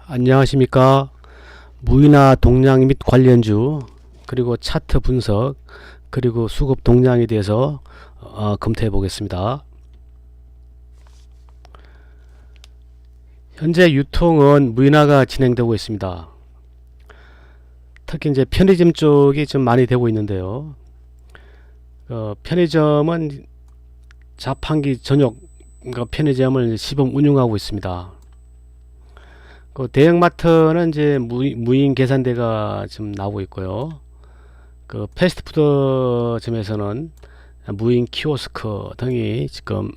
안녕하십니까. 무이나 동향 및 관련주, 그리고 차트 분석, 그리고 수급 동향에 대해서 검토해 보겠습니다. 현재 유통은 무인화가 진행되고 있습니다. 특히 이제 편의점 쪽이 좀 많이 되고 있는데요. 편의점은 자판기 전용 편의점을 시범 운영하고 있습니다. 대형마트는 이제 무인 계산대가 지금 나오고 있고요. 패스트푸드점에서는 무인 키오스크 등이 지금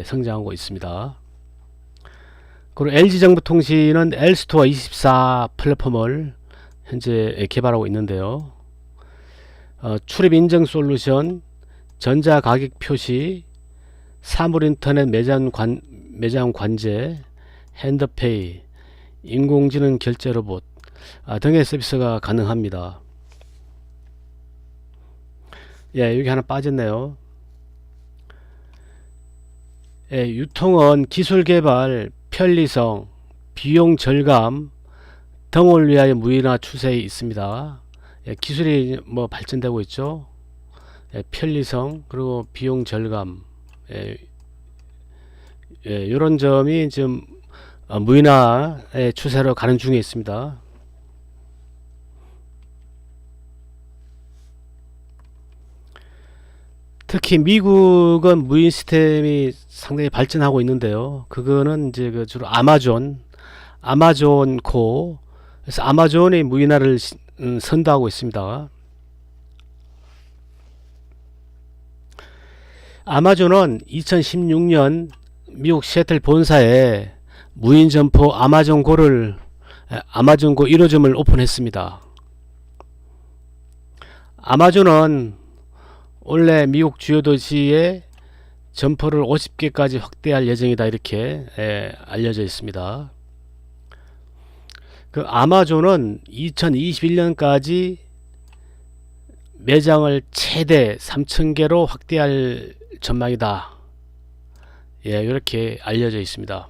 성장하고 있습니다. 그리고 LG정보통신은 L스토어 24 플랫폼을 현재 개발하고 있는데요. 출입 인증 솔루션, 전자가격 표시, 사물인터넷 매장 관제, 핸드페이, 인공지능 결제 로봇 등의 서비스가 가능합니다. 여기 하나 빠졌네요. 유통은 기술 개발, 편리성, 비용 절감 등을 위하여 무인화 추세에 있습니다. 기술이 발전되고 있죠. 편리성, 그리고 비용 절감, 이런 점이 지금 무인화의 추세로 가는 중에 있습니다. 특히 미국은 무인 시스템이 상당히 발전하고 있는데요. 그거는 이제 주로 아마존 그래서 아마존이 무인화를 선도하고 있습니다. 아마존은 2016년 미국 시애틀 본사에 무인 점포 아마존고 1호점을 오픈했습니다. 아마존은 원래 미국 주요 도시에 점포를 50개까지 확대할 예정이다, 이렇게 알려져 있습니다. 아마존은 2021년까지 매장을 최대 3,000개로 확대할 전망이다, 이렇게 알려져 있습니다.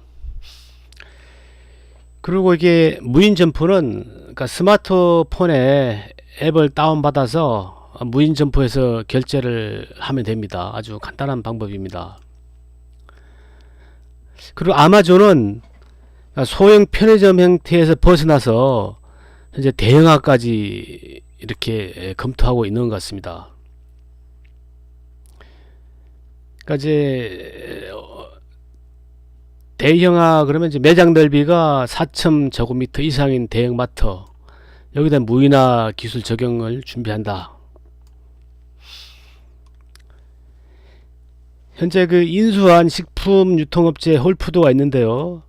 그리고 이게 무인 점포는 스마트폰에 앱을 다운받아서 무인 점포에서 결제를 하면 됩니다. 아주 간단한 방법입니다. 그리고 아마존은 소형 편의점 형태에서 벗어나서 현재 대형화까지 이렇게 검토하고 있는 것 같습니다. 이제 대형화 그러면 이제 매장 넓이가 4,000제곱미터 이상인 대형마트, 여기다 무인화 기술 적용을 준비한다. 현재 인수한 식품 유통업체 홀푸드가 있는데요.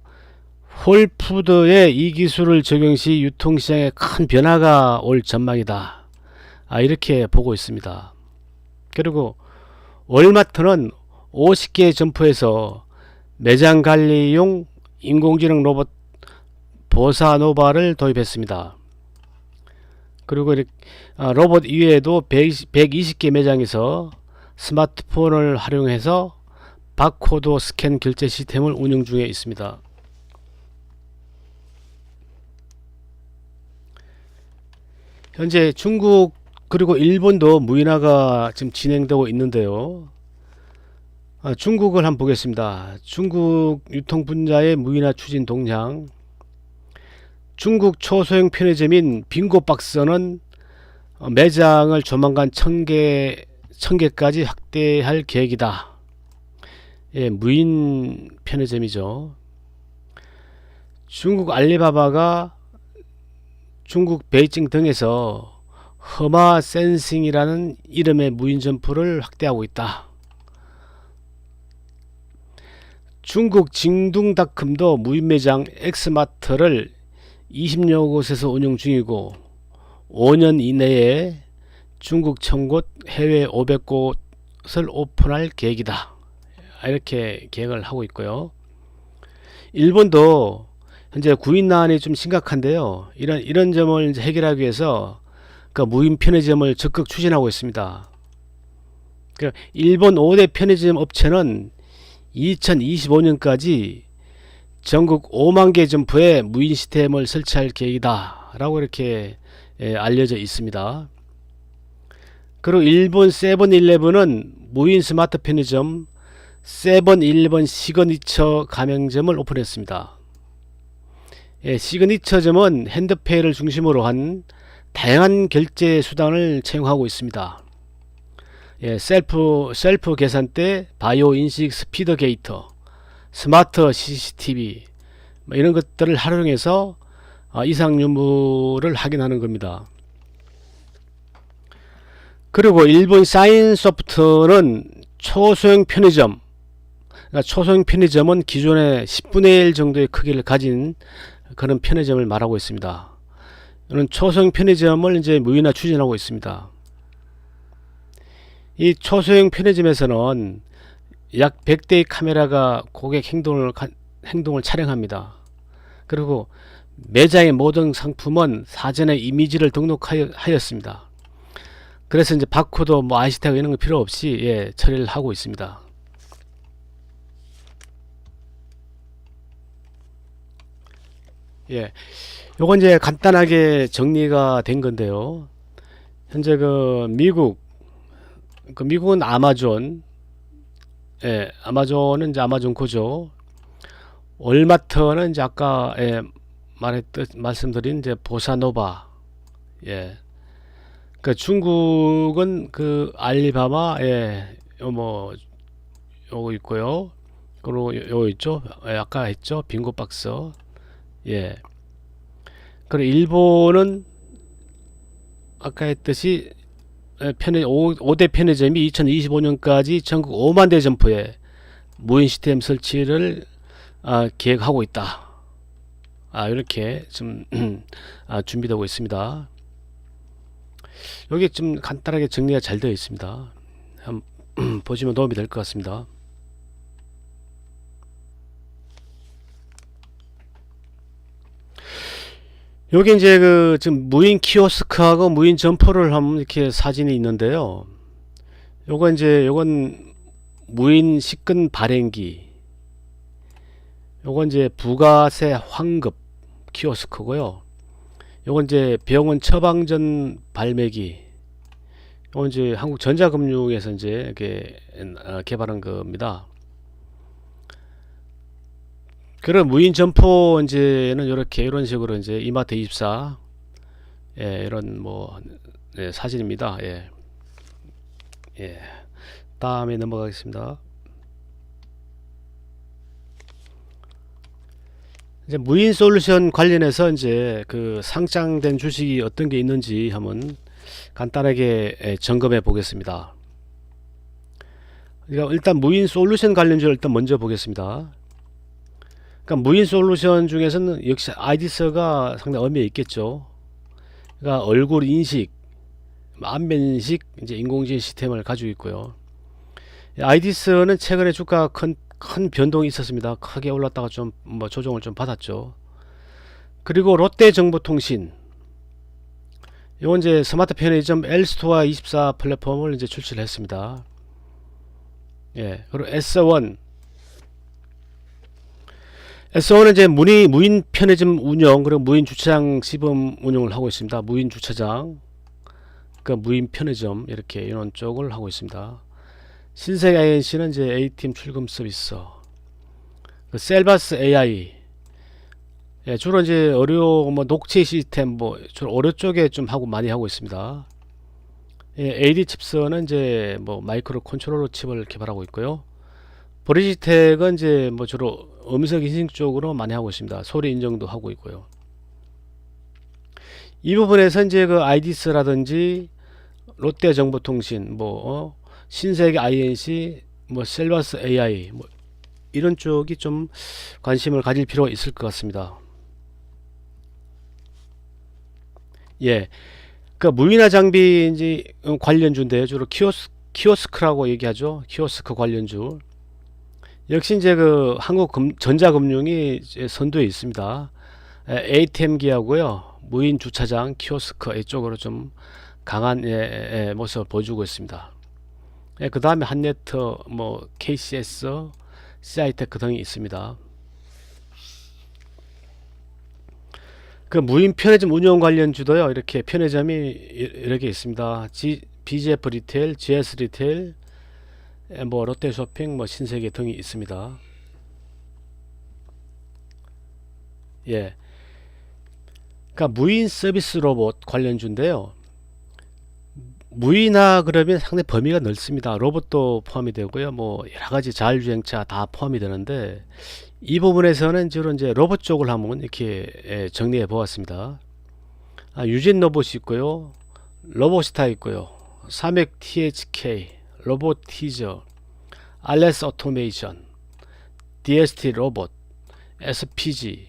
홀푸드의 이 기술을 적용 시 유통시장에 큰 변화가 올 전망이다, 이렇게 보고 있습니다. 그리고 월마트는 50개 점포에서 매장 관리용 인공지능 로봇 보사노바를 도입했습니다. 그리고 로봇 이외에도 120개 매장에서 스마트폰을 활용해서 바코드 스캔 결제 시스템을 운영 중에 있습니다. 현재 중국 그리고 일본도 무인화가 지금 진행되고 있는데요. 중국을 한번 보겠습니다. 중국 유통 분야의 무인화 추진 동향. 중국 초소형 편의점인 빙고박스는 매장을 조만간 1,000개까지 확대할 계획이다. 무인 편의점이죠. 중국 알리바바가 중국 베이징 등에서 허마 센싱이라는 이름의 무인 점포를 확대하고 있다. 중국 징둥닷컴도 무인 매장 엑스마트를 20여 곳에서 운영 중이고 5년 이내에 중국 1,000곳, 해외 500곳을 오픈할 계획이다, 이렇게 계획을 하고 있고요. 일본도 현재 구인난이 좀 심각한데요. 이런 점을 이제 해결하기 위해서 무인 편의점을 적극 추진하고 있습니다. 일본 5대 편의점 업체는 2025년까지 전국 5만 개 점포에 무인 시스템을 설치할 계획이다 라고 이렇게 알려져 있습니다. 그리고 일본 세븐일레븐은 무인 스마트 편의점 세븐일레븐 시그니처 가맹점을 오픈했습니다. 시그니처점은 핸드페이를 중심으로 한 다양한 결제 수단을 채용하고 있습니다. 셀프 계산대, 바이오 인식 스피드 게이터, 스마트 CCTV 이런 것들을 활용해서 이상 유무를 확인하는 겁니다. 그리고 일본 사인소프트는 초소형 편의점, 그러니까 초소형 편의점은 기존의 10분의 1 정도의 크기를 가진 그런 편의점을 말하고 있습니다. 이런 초소형 편의점을 이제 무인화 추진하고 있습니다. 이 초소형 편의점에서는 약 100대의 카메라가 고객 행동을 촬영합니다. 그리고 매장의 모든 상품은 사전에 이미지를 등록하였습니다. 그래서 이제 바코드, 뭐 IC태그 이런 거 필요 없이 처리를 하고 있습니다. 요건 이제 간단하게 정리가 된 건데요. 현재 미국은 아마존, 아마존은 이제 아마존코죠. 월마트는 이제 아까 말씀드린 이제 보사노바, 그 중국은 그 알리바바, 뭐 요거 있고요. 그리고 요거 있죠. 아까 했죠. 빙고박스. 그리고 일본은 아까 했듯이 5대 편의점이 2025년까지 전국 5만 대 점포에 무인 시스템 설치를 계획하고 있다. 이렇게 좀 준비되고 있습니다. 여기 좀 간단하게 정리가 잘 되어 있습니다. 한번 보시면 도움이 될 것 같습니다. 여기 이제 지금 무인 키오스크하고 무인 점포를 한번 이렇게 사진이 있는데요. 요건 무인 식근 발행기. 요건 이제 부가세 환급 키오스크고요. 요건 이제 병원 처방전 발매기. 요건 이제 한국전자금융에서 이제 이렇게 개발한 겁니다. 그런 무인 점포 이제는 이런 식으로 이제 이마트24 이런 뭐 사진입니다. 다음에 넘어가겠습니다. 이제 무인 솔루션 관련해서 이제 그 상장된 주식이 어떤 게 있는지 한번 간단하게 점검해 보겠습니다. 그러니까 일단 무인 솔루션 관련주를 일단 먼저 보겠습니다. 그러니까 무인 솔루션 중에서는 역시 아이디스가 상당히 의미가 있겠죠. 그러니까 얼굴 인식, 안면식 이제 인공지능 시스템을 가지고 있고요. 아이디스는 최근에 주가 큰 변동이 있었습니다. 크게 올랐다가 좀 뭐 조정을 좀 받았죠. 그리고 롯데정보통신, 이건 이제 스마트 편의점 L스토어 24 플랫폼을 이제 출시를 했습니다. 그리고 S1은 이제 무인 편의점 운영, 그리고 무인 주차장 시범 운영을 하고 있습니다. 무인 주차장, 무인 편의점 이렇게 이런 쪽을 하고 있습니다. 신세계 INC는 이제 A팀 출금 서비스, 셀바스 AI, 주로 이제 의료 녹취 시스템 주로 의료 쪽에 좀 많이 하고 있습니다. AD 칩스는 이제 마이크로 컨트롤러 칩을 개발하고 있고요. 브리지텍은 이제 주로 음성 인식 쪽으로 많이 하고 있습니다. 소리 인정도 하고 있고요. 이 부분에서 이제 아이디스라든지 롯데정보통신, 신세계 INC, 셀바스 AI, 이런 쪽이 좀 관심을 가질 필요가 있을 것 같습니다. 무인화 장비 이제 관련주인데 주로 키오스크라고 얘기하죠. 키오스크 관련주. 역시 이제 한국전자금융이 선두에 있습니다. ATM 기하고요, 무인 주차장, 키오스크 이쪽으로 좀 강한 모습을 보여주고 있습니다. 그 다음에 한네트, KCS, CI테크 등이 있습니다. 그 무인 편의점 운영 관련주도요. 이렇게 편의점이 이렇게 있습니다. BGF 리테일, GS 리테일, 뭐 롯데쇼핑, 뭐 신세계 등이 있습니다. 예. 그러니까 무인 서비스 로봇 관련주인데요. 무인화 그러면 상당히 범위가 넓습니다. 로봇도 포함이 되고요. 뭐 여러 가지 자율주행차 다 포함이 되는데 이 부분에서는 주로 이제 로봇 쪽을 한번 이렇게 정리해 보았습니다. 유진 로봇이 있고요. 로보스타 있고요. 사맥 THK, 로보티저, 알레스 오토메이션, DST 로봇, SPG,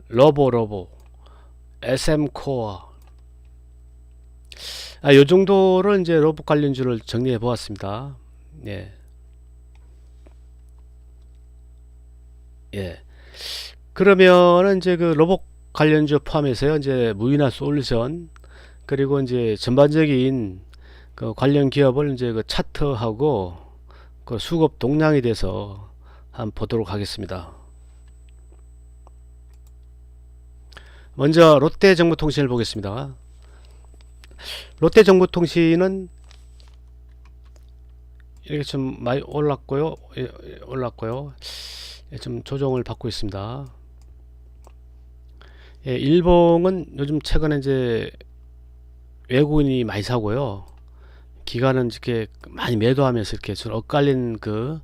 로보, SM 코어. 요 정도를 이제 로봇 관련주를 정리해 보았습니다. 예. 예. 그러면은 이제 그 로봇 관련주 포함해서요. 이제 무인화 솔루션 그리고 이제 전반적인 그 관련 기업을 이제 그 차트하고 그 수급 동향에 대해서 한번 보도록 하겠습니다. 먼저 롯데정보통신을 보겠습니다. 롯데정보통신은 이렇게 좀 많이 올랐고요. 좀 조정을 받고 있습니다. 예, 일봉은 요즘 최근에 이제 외국인이 많이 사고요. 기관은 이렇게 많이 매도하면서 이렇게 좀 엇갈린 그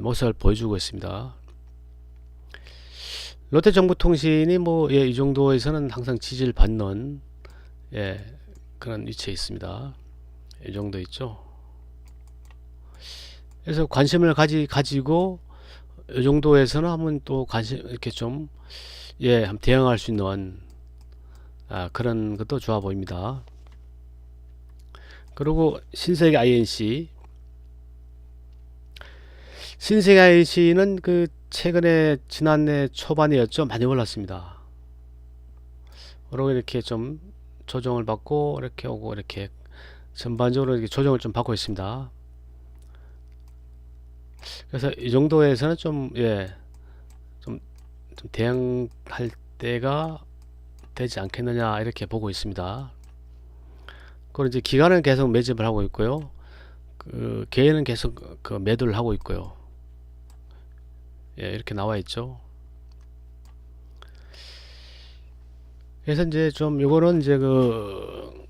모습을 보여주고 있습니다. 롯데정보통신이 뭐 이 정도에서는 항상 지지를 받는 그런 위치에 있습니다. 이 정도 있죠. 그래서 관심을 가지고 이 정도에서는 한번 또 관심 이렇게 좀 한번 대응할 수 있는 그런 것도 좋아 보입니다. 그리고 신세계 INC는 그 최근에 지난해 초반이었죠. 많이 올랐습니다. 그리고 이렇게 좀 조정을 받고 이렇게 오고 이렇게 전반적으로 이렇게 조정을 좀 받고 있습니다. 그래서 이 정도에서는 좀 대응할 때가 되지 않겠느냐 이렇게 보고 있습니다. 그리고 이제 기관은 계속 매집을 하고 있고요. 그 개인은 계속 그 매도를 하고 있고요. 이렇게 나와 있죠. 그래서 이제 좀 요거는 이제 그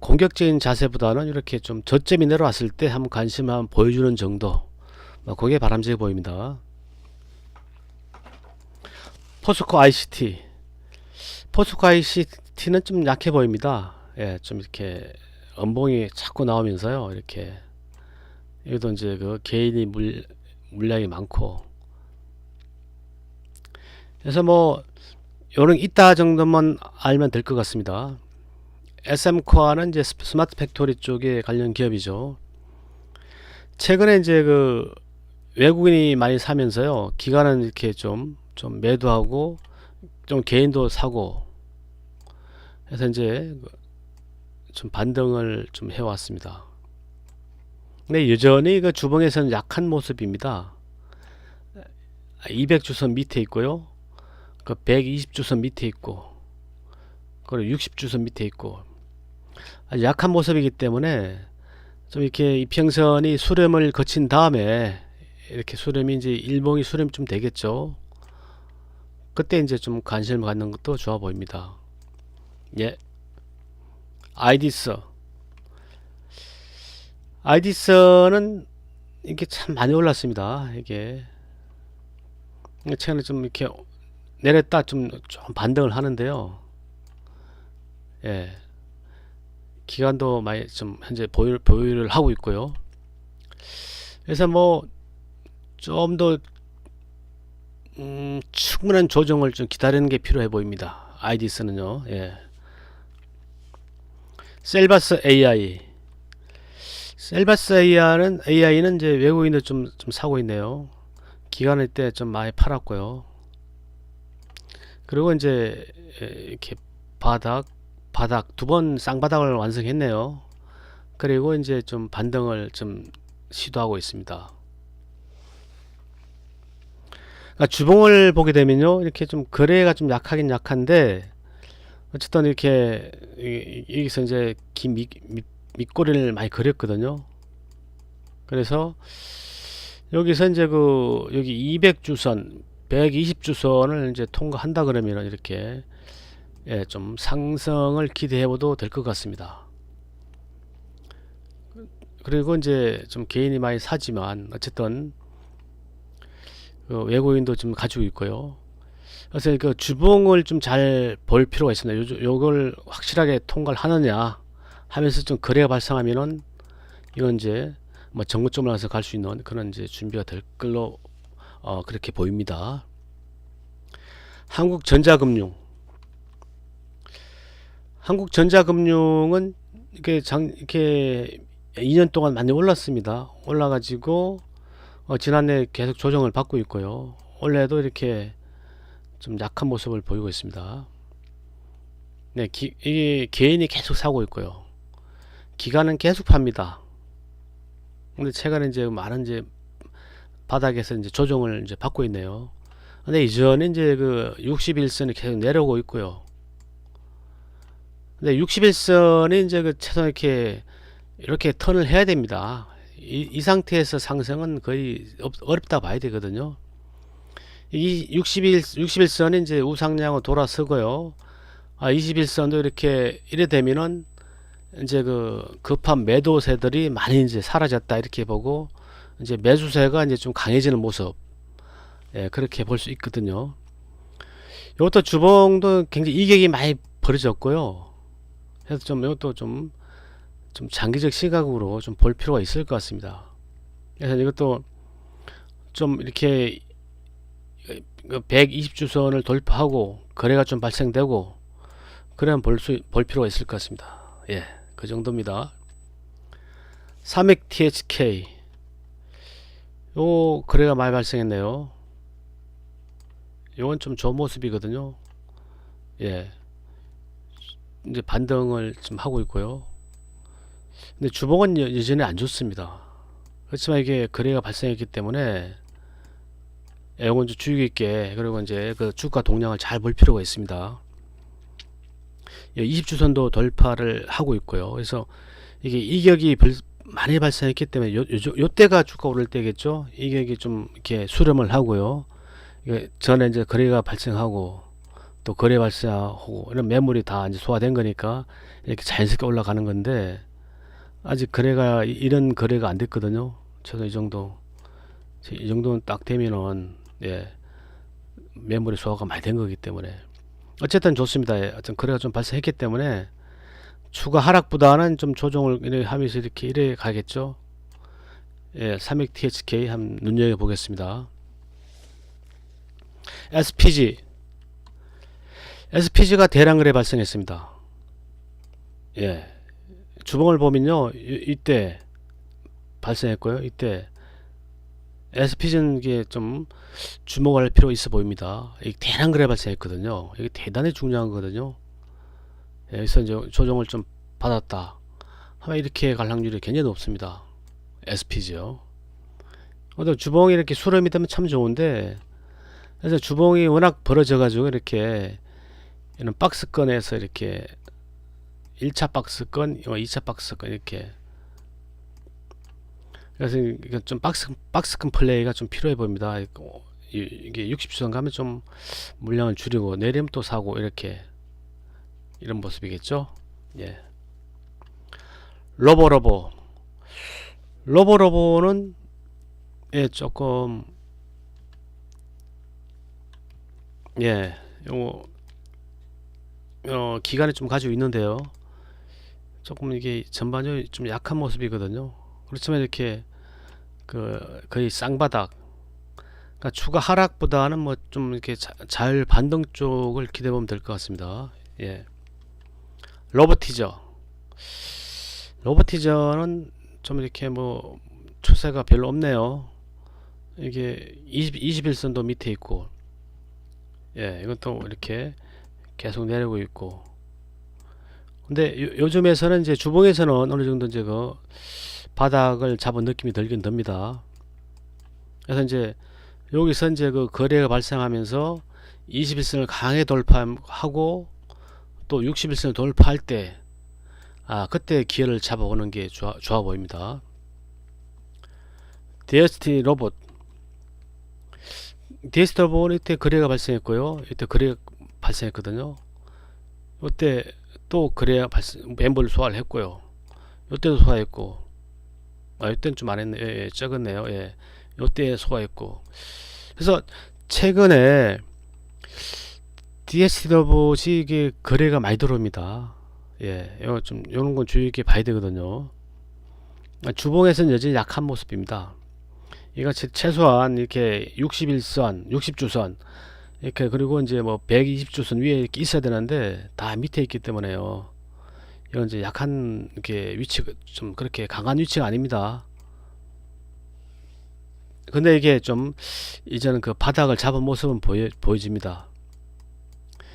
공격적인 자세보다는 이렇게 좀 저점이 내려왔을 때 한번 관심을 한번 보여주는 정도, 그게 바람직해 보입니다. 포스코 ICT는 좀 약해 보입니다. 좀 이렇게 음봉이 자꾸 나오면서요. 이렇게 이것도 이제 그 개인이 물량이 많고, 그래서 뭐 요런 있다 정도만 알면 될 것 같습니다. SM코어는 이제 스마트 팩토리 쪽에 관련 기업이죠. 최근에 이제 그 외국인이 많이 사면서요. 기관은 이렇게 좀 매도하고 좀 개인도 사고 해서 이제 좀 반등을 좀 해왔습니다. 근데 여전히 그 주봉에서는 약한 모습입니다. 200주선 밑에 있고요. 그 120주선 밑에 있고, 그리고 60주선 밑에 있고, 아주 약한 모습이기 때문에 좀 이렇게 이평선이 수렴을 거친 다음에 이렇게 수렴이 이제 일봉이 수렴 좀 되겠죠. 그때 이제 좀 관심을 갖는 것도 좋아 보입니다. 아이디스는 이게 참 많이 올랐습니다. 이게 최근에 좀 이렇게 내렸다 좀 반등을 하는데요. 기간도 많이 좀 현재 보유를 하고 있고요. 그래서 뭐 좀 더 충분한 조정을 좀 기다리는 게 필요해 보입니다. 아이디스는요. 셀바스 AI는 이제 외국인들 좀 사고 있네요. 기간일 때 좀 많이 팔았고요. 그리고 이제 이렇게 바닥 두 번 쌍바닥을 완성했네요. 그리고 이제 좀 반등을 좀 시도하고 있습니다. 그러니까 주봉을 보게 되면요, 이렇게 좀 거래가 좀 약하긴 약한데, 어쨌든 이렇게 여기서 이제 긴 밑꼬리를 많이 그렸거든요. 그래서 여기서 이제 그 여기 200주선, 120주선을 이제 통과한다 그러면 이렇게 예, 좀 상승을 기대해봐도 될 것 같습니다. 그리고 이제 좀 개인이 많이 사지만 어쨌든 그 외국인도 좀 가지고 있고요. 그래서 그 주봉을 좀 잘 볼 필요가 있습니다. 요걸 확실하게 통과를 하느냐 하면서 좀 거래가 발생하면은 이건 이제 뭐 정고점을 가서 갈 수 있는 그런 이제 준비가 될 걸로 그렇게 보입니다. 한국전자금융은 이렇게 2년 동안 많이 올랐습니다. 올라가지고 지난해 계속 조정을 받고 있고요. 올해도 이렇게 좀 약한 모습을 보이고 있습니다. 네, 이게 개인이 계속 사고 있고요. 기관은 계속 팝니다. 근데 최근에 이제 많은 이제 바닥에서 이제 조정을 이제 받고 있네요. 근데 이전에 이제 그 61선이 계속 내려오고 있고요. 근데 61선이 이제 그 최소 이렇게 턴을 해야 됩니다. 이 상태에서 상승은 거의 어렵다 봐야 되거든요. 이 61선이 이제 우상향으로 돌아서고요. 21선도 이렇게 이래 되면은 이제 그 급한 매도세들이 많이 이제 사라졌다 이렇게 보고 이제 매수세가 이제 좀 강해지는 모습, 예, 그렇게 볼 수 있거든요. 이것도 주봉도 굉장히 이격이 많이 벌어졌고요. 그래서 좀 이것도 좀 장기적 시각으로 좀 볼 필요가 있을 것 같습니다. 그래서 이것도 좀 이렇게 120주선을 돌파하고 거래가 좀 발생되고 그러면 볼 필요가 있을 것 같습니다. 예, 그 정도입니다. 삼익 THK 요 거래가 많이 발생했네요. 요건 좀 좋은 모습이거든요. 예, 이제 반등을 좀 하고 있고요. 근데 주봉은 여전히 안 좋습니다. 그렇지만 이게 거래가 발생했기 때문에 요건 좀 주의 깊게, 그리고 이제 그 주가 동향을 잘 볼 필요가 있습니다. 20주선도 돌파를 하고 있고요. 그래서 이게 이격이 많이 발생했기 때문에 요때가 주가 오를 때겠죠. 이격이 좀 이렇게 수렴을 하고요. 전에 이제 거래가 발생하고 또 거래 발생하고 이런 매물이 다 이제 소화된 거니까 이렇게 자연스럽게 올라가는 건데, 아직 거래가 이런 거래가 안 됐거든요. 저도 이 정도는 딱 되면은 예, 매물의 소화가 많이 된 거기 때문에 어쨌든 좋습니다. 예, 어떤 거래가 좀 발생했기 때문에 추가 하락보다는 좀 조정을 이렇게 하면서 이래 가겠죠. 예, 삼익 THK 한번 눈여겨 보겠습니다. SPG가 대량 거래 발생했습니다. 예, 주봉을 보면요, 이때 발생했고요. 이때 SPG는 이게 좀 주목할 필요 있어 보입니다. 이게 대량 거래 발생했거든요. 이게 대단히 중요한 거거든요. 예, 여기서 이제 조정을 좀 받았다 하면 이렇게 갈 확률이 굉장히 높습니다. SPG요. 근데 주봉이 이렇게 수렴이 되면 참 좋은데, 그래서 주봉이 워낙 벌어져 가지고 이렇게 이런 박스권에서 이렇게 1차 박스권, 2차 박스권 이렇게, 그래서 좀 박스권 플레이가 좀 필요해 보입니다. 이게 60주선 가면 좀 물량을 줄이고 내리면 또 사고 이렇게 이런 모습이겠죠. 예. 로보는 예, 조금 예, 기간이 좀 가지고 있는데요. 조금 이게 전반적으로 좀 약한 모습이거든요. 그렇지만 이렇게 거의 쌍바닥, 그러니까 추가 하락보다는 뭐 좀 이렇게 잘 반등 쪽을 기대해 보면 될 것 같습니다. 예. 로버티저는 좀 이렇게 뭐 추세가 별로 없네요. 이게 21선도 밑에 있고, 예, 이것도 이렇게 계속 내리고 있고. 근데 요즘에서는 이제 주봉에서는 어느 정도 이제 그 바닥을 잡은 느낌이 들긴 듭니다. 그래서 이제 여기서 이제 그 거래가 발생하면서 21선을 강하게 돌파하고 또 61선을 돌파할 때, 그때 기회를 잡아오는 게 좋아 보입니다. DST 로봇. DST 로봇 이때 거래가 발생했고요. 이때 거래가 발생했거든요. 이때 또 거래가 멤버를 소화를 했고요. 이때도 소화했고, 이때는 좀 안 했네. 예, 적었네요. 예. 이때 소화했고. 그래서 최근에 DST 로봇이 이게 거래가 많이 들어옵니다. 예, 이거 좀 이런 건 주의 깊게 봐야 되거든요. 주봉에서는 여전히 약한 모습입니다. 이거 최소한 이렇게 61선, 60주선 이렇게, 그리고 이제 뭐 120주선 위에 이렇게 있어야 되는데 다 밑에 있기 때문에요. 이건 이제 약한 이렇게 위치가 좀 그렇게 강한 위치가 아닙니다. 근데 이게 좀 이제는 그 바닥을 잡은 모습은 보여집니다.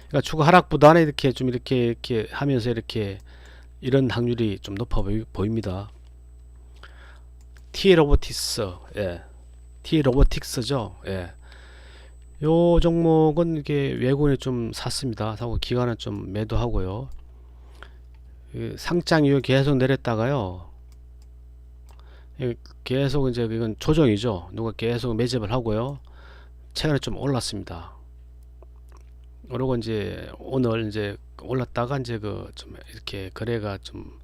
그러니까 추가 하락보다는 이렇게 좀 이렇게 하면서 이렇게 이런 확률이 좀 높아 보입니다. T 로보틱스, 예, T 로보틱스죠. 예, 요 종목은 이게 외국인이 좀 샀습니다. 사고 기관은 좀 매도하고요. 상장 이후 계속 내렸다가요. 계속 이제 이건 조정이죠. 누가 계속 매집을 하고요. 최근에 좀 올랐습니다. 그리고 이제 오늘 이제 올랐다가 이제 그 좀 이렇게 거래가 좀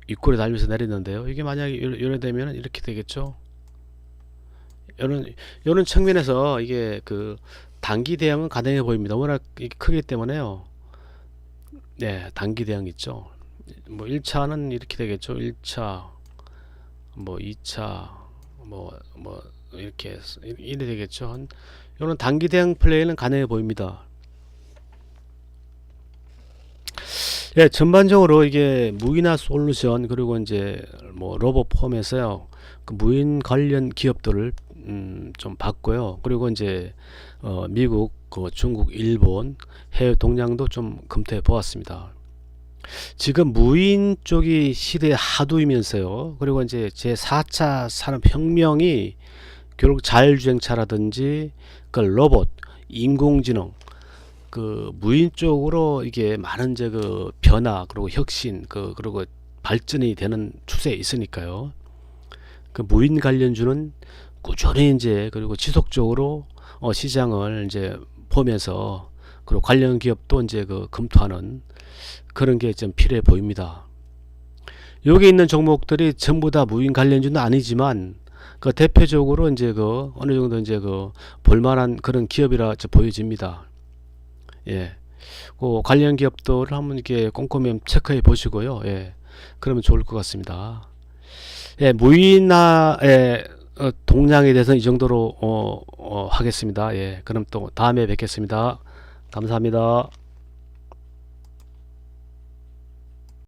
윗골에 달면서 내렸는데요. 이게 만약에 이래 되면 이렇게 되겠죠. 이런 측면에서 이게 그 단기 대응은 가능해 보입니다. 워낙 크기 때문에요. 네, 단기 대응 있죠. 뭐 1차는 이렇게 되겠죠. 1차, 뭐 2차, 뭐 이렇게 이래 되겠죠. 이런 단기 대응 플레이는 가능해 보입니다. 예, 전반적으로 이게 무인화 솔루션, 그리고 이제 뭐 로봇 폼에서요, 그 무인 관련 기업들을 좀 봤고요. 그리고 이제 미국, 중국, 일본 해외 동향도 좀 검토해 보았습니다. 지금 무인 쪽이 시대의 하도이면서요. 그리고 이제 제 4차 산업혁명이 결국 자율주행차라든지 그 로봇, 인공지능, 그 무인 쪽으로 이게 많은 이제 그 변화, 그리고 혁신, 그리고 발전이 되는 추세에 있으니까요. 그 무인 관련주는 꾸준히 이제, 그리고 지속적으로 시장을 이제 보면서, 그리고 관련 기업도 이제 그 검토하는 그런 게 좀 필요해 보입니다. 여기 있는 종목들이 전부 다 무인 관련주는 아니지만 그 대표적으로 이제 그 어느 정도 이제 그 볼만한 그런 기업이라 보여집니다. 예, 그 관련 기업들을 한번 이렇게 꼼꼼히 체크해 보시고요. 예, 그러면 좋을 것 같습니다. 예, 무인화의 동향에 대해서는 이 정도로 하겠습니다. 예, 그럼 또 다음에 뵙겠습니다. 감사합니다.